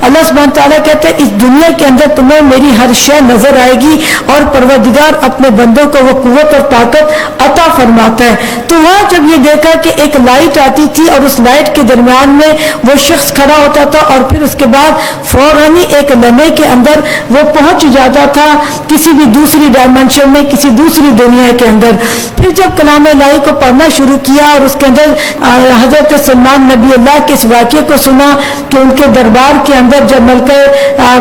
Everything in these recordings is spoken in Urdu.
اللہ سبحانہ تعالیٰ کہتے ہیں اس دنیا کے اندر تمہیں میری ہر شے نظر آئے گی اور پروردگار اپنے بندوں کو وہ قوت اور طاقت عطا فرماتا ہے. تو وہاں جب یہ دیکھا کہ ایک لائٹ آتی تھی اور اس لائٹ کے درمیان میں وہ شخص کھڑا ہوتا تھا اور پھر اس کے بعد فوراً ہی ایک لمحے کے اندر وہ پہنچ جاتا تھا کسی بھی دوسری ڈائمنشن میں, کسی دوسری دنیا کے اندر. پھر جب کلام الہی کو پڑھنا شروع کیا اور اس کے اندر حضرت سلمان نبی اللہ کے اس واقعے کو سنا کہ ان کے دربار کے اندر جب ملکہ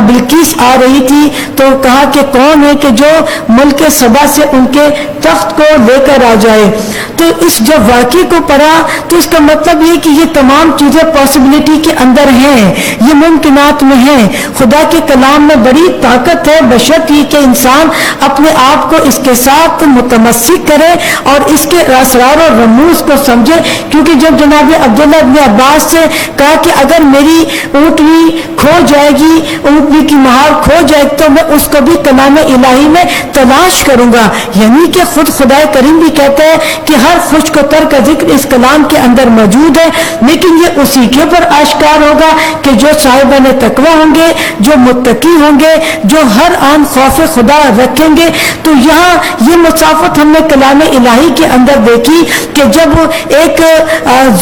بلقیس آ رہی تھی تو کہا کہ کون ہے کہ جو ملک سبا سے ان کے تخت کو لے کر آ جائے. تو اس جب واقعے کو پڑھا تو اس کا مطلب یہ کہ یہ تمام چیزیں پاسبلٹی کے اندر ہیں, یہ ممکنات میں ہیں. خدا کے کلام میں بڑی طاقت ہے, بشرط یہ کہ انسان اپنے آپ کو اس کے ساتھ متمسک کرے اور اس کے اسرار اور رموز کو سمجھے. کیونکہ جب جناب عبداللہ بن عباس سے کہا کہ اگر میری اونٹنی کھو جائے گی, اونٹنی کی مہار کھو جائے گی تو میں اس کو بھی کلام الہی میں تلاش کروں گا. یعنی کہ خود خدا کریم بھی کہتا ہے کہ ہر خوش کو تر کا ذکر اس کلام کے اندر موجود ہے, لیکن یہ اسی کے اوپر آشکار ہوگا کہ جو صاحبان تقوی ہوں گے, جو متقی ہوں گے, جو ہر آن خوف خدا رکھیں گے. تو یہاں یہ مسافت ہم نے کلام الہی کے اندر دیکھی کہ جب ایک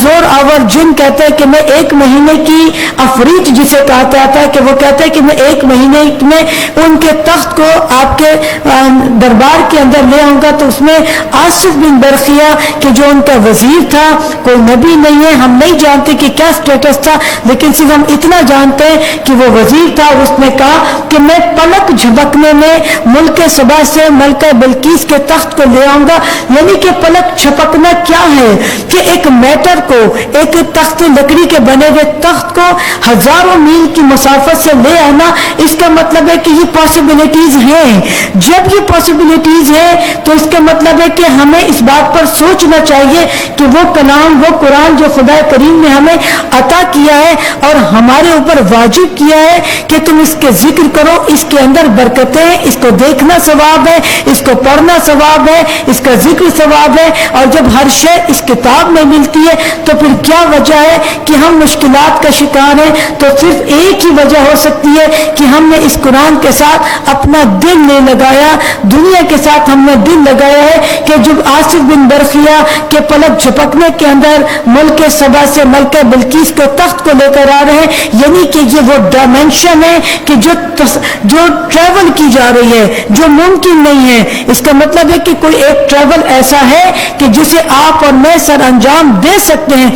زور آور جن کہتا ہے کہ میں ایک مہینے کی افریت جسے کہا جاتا ہے کہ وہ کہتا ہے کہ میں ایک مہینے میں ان کے تخت کو آپ کے دربار کے اندر لے آؤں گا, تو اس میں آصف بن برخیہ کہ جو ان کا وزیر تھا, کوئی نبی نہیں ہے, ہم نہیں جانتے کہ کیا سٹیٹس تھا, لیکن صرف ہم اتنا جانتے ہیں کہ وہ وزیر تھا. اس نے کہا کہ میں پلک جھپکنے میں ملک سبا سے ملکہ بلقیس کے تخت کو لے آؤں گا. یعنی کہ پلک جھپکنا کیا ہے کہ ایک میٹر کو, ایک تخت لکڑی کے بنے ہوئے تخت کو ہزاروں میل کی مسافت سے لے آنا, اس کا مطلب ہے کہ یہ پاسبلٹیز ہیں. جب یہ پاسبلٹیز ہیں تو اس کا مطلب ہے کہ ہمیں اس بات پر سوچنا چاہیے کہ وہ کلام, وہ قرآن جو خدا کریم نے ہمیں عطا کیا ہے اور ہمارے اوپر واجب کیا ہے کہ تم اس کے ذکر کرو, اس کے اندر برکتیں ہیں, اس کو دیکھنا ثواب ہے, اس کو پڑھنا ثواب ہے, اس کا ذکر ثواب ہے. اور جب ہر شے اس کتاب میں ملتی ہے تو پھر کیا وجہ ہے کہ ہم مشکلات کا شکار ہیں؟ تو صرف ایک ہی وجہ ہو سکتی ہے کہ ہم نے اس قرآن کے ساتھ اپنا دل نہیں لگایا, دنیا کے ساتھ ہم نے دل لگایا ہے. کہ جب آصف بن برخیہ کے پلک جھپکنے کے اندر ملک سبا سے ملکہ بلقیس کو تخت کو لے کر آ رہے ہیں, یعنی کہ یہ وہ ڈائمنشن ہے کہ جو ٹریول کی جا رہی ہے, جو ممکن نہیں ہے. اس کا مطلب ہے کہ کوئی ایک ٹریول ایسا ہے کہ جسے آپ اور میں سر انجام دے سکتے ہیں.